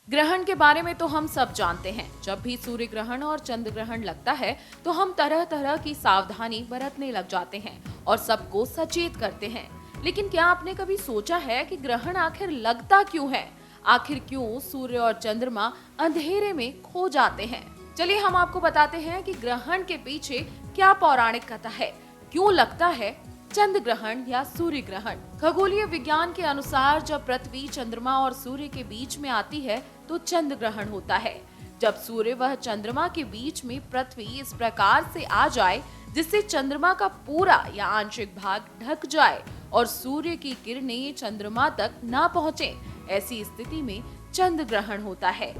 ग्रहण के बारे में तो हम सब जानते हैं। जब भी सूर्य ग्रहण और चंद्र ग्रहण लगता है तो हम तरह तरह की सावधानी बरतने लग जाते हैं और सबको सचेत करते हैं। लेकिन क्या आपने कभी सोचा है कि ग्रहण आखिर लगता क्यों है? आखिर क्यों सूर्य और चंद्रमा अंधेरे में खो जाते हैं? चलिए हम आपको बताते हैं कि ग्रहण के पीछे क्या पौराणिक कथा है, क्यों लगता है चंद्र ग्रहण या सूर्य ग्रहण। खगोलीय विज्ञान के अनुसार जब पृथ्वी चंद्रमा और सूर्य के बीच में आती है तो चंद्र ग्रहण होता है। जब सूर्य व चंद्रमा के बीच में पृथ्वी इस प्रकार से आ जाए जिससे चंद्रमा का पूरा या आंशिक भाग ढक जाए और सूर्य की किरणें चंद्रमा तक ना पहुँचे, ऐसी स्थिति में चंद्र ग्रहण होता है।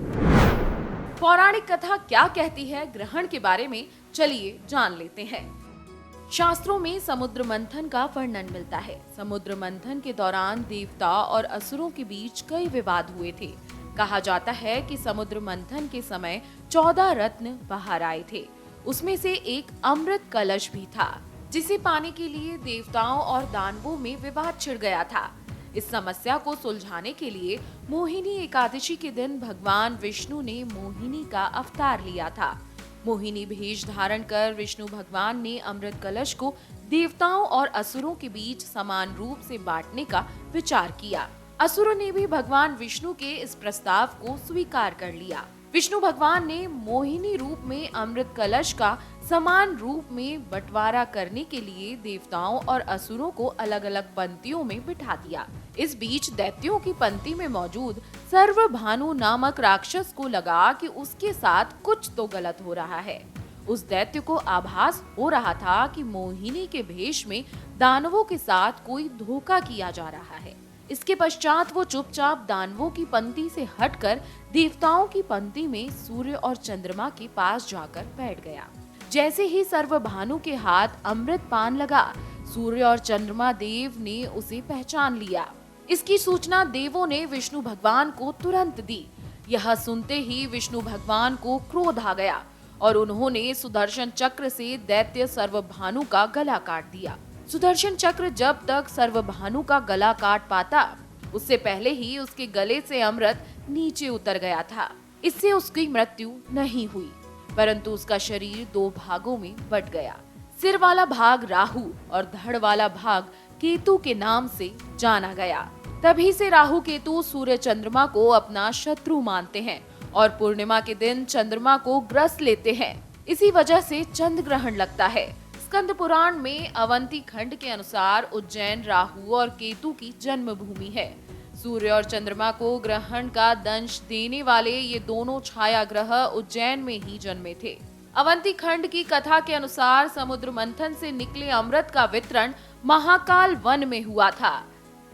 पौराणिक कथा क्या कहती है ग्रहण के बारे में, चलिए जान लेते हैं। शास्त्रों में समुद्र मंथन का वर्णन मिलता है। समुद्र मंथन के दौरान देवता और असुरों के बीच कई विवाद हुए थे। कहा जाता है कि समुद्र मंथन के समय 14 रत्न बाहर आए थे। उसमें से एक अमृत कलश भी था, जिसे पाने के लिए देवताओं और दानवों में विवाद छिड़ गया था। इस समस्या को सुलझाने के लिए मोहिनी एकादशी के दिन भगवान विष्णु ने मोहिनी का अवतार लिया था। मोहिनी भेष धारण कर विष्णु भगवान ने अमृत कलश को देवताओं और असुरों के बीच समान रूप से बांटने का विचार किया। असुरों ने भी भगवान विष्णु के इस प्रस्ताव को स्वीकार कर लिया। विष्णु भगवान ने मोहिनी रूप में अमृत कलश का समान रूप में बंटवारा करने के लिए देवताओं और असुरों को अलग अलग पंक्तियों में बिठा दिया। इस बीच दैत्यों की पंक्ति में मौजूद सर्वभानु नामक राक्षस को लगा कि उसके साथ कुछ तो गलत हो रहा है। उस दैत्य को आभास हो रहा था कि मोहिनी के भेष में दानवों के साथ कोई धोखा किया जा रहा है। इसके पश्चात वो चुपचाप दानवों की पंक्ति से हटकर देवताओं की पंक्ति में सूर्य और चंद्रमा के पास जाकर बैठ गया। जैसे ही सर्वभानु के हाथ अमृत पान लगा, सूर्य और चंद्रमा देव ने उसे पहचान लिया। इसकी सूचना देवों ने विष्णु भगवान को तुरंत दी। यह सुनते ही विष्णु भगवान को क्रोध आ गया और उन्होंने सुदर्शन चक्र से दैत्य सर्वभानु का गला काट दिया। सुदर्शन चक्र जब तक सर्वभानु का गला काट पाता, उससे पहले ही उसके गले से अमृत नीचे उतर गया था। इससे उसकी मृत्यु नहीं हुई, परंतु उसका शरीर 2 भागों में बट गया। सिर वाला भाग राहु और धड़ वाला भाग केतु के नाम से जाना गया। तभी से राहु केतु सूर्य चंद्रमा को अपना शत्रु मानते हैं और पूर्णिमा के दिन चंद्रमा को ग्रस लेते हैं। इसी वजह से चंद्र ग्रहण लगता है। स्कंद पुराण में अवंती खंड के अनुसार उज्जैन राहु और केतु की जन्मभूमि है। सूर्य और चंद्रमा को ग्रहण का दंश देने वाले ये दोनों छाया ग्रह उज्जैन में ही जन्मे थे। अवंती खंड की कथा के अनुसार समुद्र मंथन से निकले अमृत का वितरण महाकाल वन में हुआ था।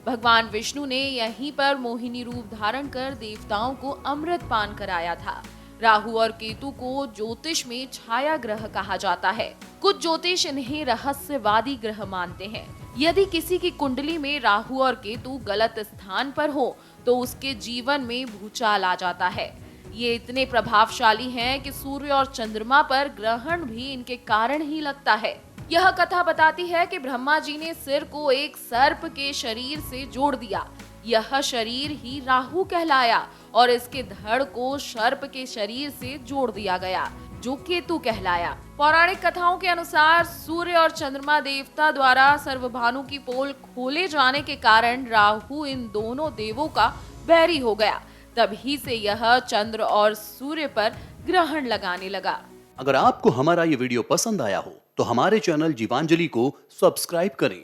भगवान विष्णु ने यहीं पर मोहिनी रूप धारण कर देवताओं को अमृत पान कराया था। राहु और केतु को ज्योतिष में छाया ग्रह कहा जाता है। कुछ ज्योतिष इन्हें रहस्यवादी ग्रह मानते हैं। यदि किसी की कुंडली में राहु और केतु गलत स्थान पर हो तो उसके जीवन में भूचाल आ जाता है। ये इतने प्रभावशाली हैं कि सूर्य और चंद्रमा पर ग्रहण भी इनके कारण ही लगता है। यह कथा बताती है कि ब्रह्मा जी ने सिर को एक सर्प के शरीर से जोड़ दिया। यह शरीर ही राहु कहलाया और इसके धड़ को सर्प के शरीर से जोड़ दिया गया, जो केतु कहलाया। पौराणिक कथाओं के अनुसार सूर्य और चंद्रमा देवता द्वारा सर्वभानु की पोल खोले जाने के कारण राहु इन दोनों देवों का बैरी हो गया। तभी से यह चंद्र और सूर्य पर ग्रहण लगाने लगा। अगर आपको हमारा ये वीडियो पसंद आया हो तो हमारे चैनल जीवांजलि को सब्सक्राइब करें